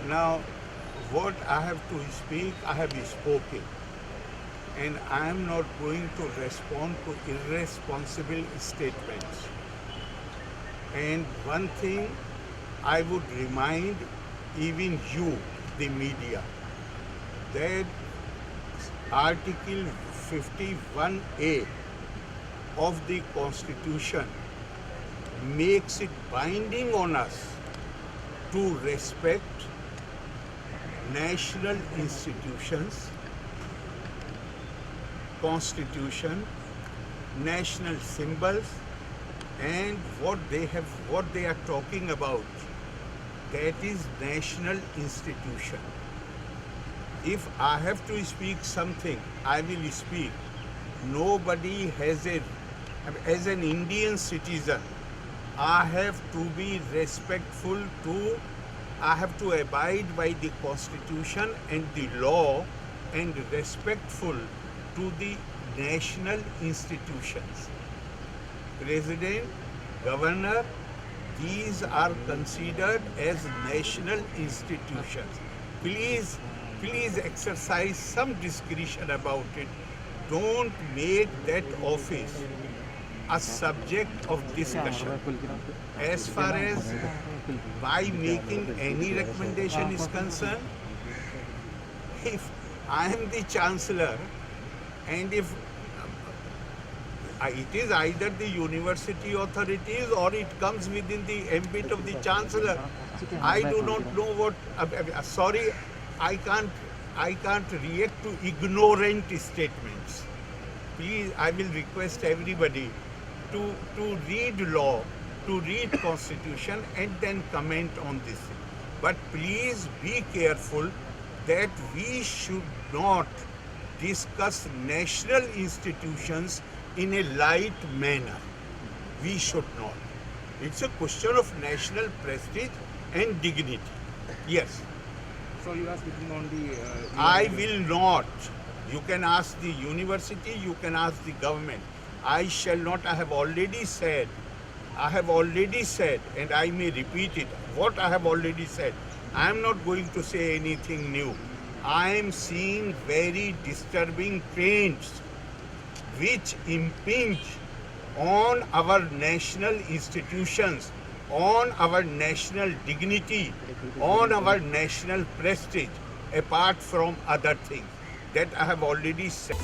Now, what I have to speak, I have spoken. And I am not going to respond to irresponsible statements. And one thing I would remind even you, the media, that Article 51A of the Constitution makes it binding on us to respect national institutions, constitution, national symbols, and what they are talking about, that is national institution. If I have to speak something, I will speak. Nobody has as an Indian citizen, I have to be respectful to, I have to abide by the constitution and the law and respectful to the national institutions. President, governor, these are considered as national institutions. Please exercise some discretion about it. Don't make that office a subject of discussion. As far as by making any recommendation is concerned, if I am the chancellor and if it is either the university authorities or it comes within the ambit of the chancellor, I do not know what. Sorry, I can't react to ignorant statements. Please, I will request everybody to read law, to read constitution and then comment on this. But please be careful that we should not discuss national institutions in a light manner. We should not. It's a question of national prestige and dignity. Yes. So you are speaking on the... I will not. You can ask the university, you can ask the government. I shall not. I have already said, and I may repeat it, what I have already said. I am not going to say anything new. I am seeing very disturbing trends which impinge on our national institutions, on our national dignity, on our national prestige, apart from other things that I have already said.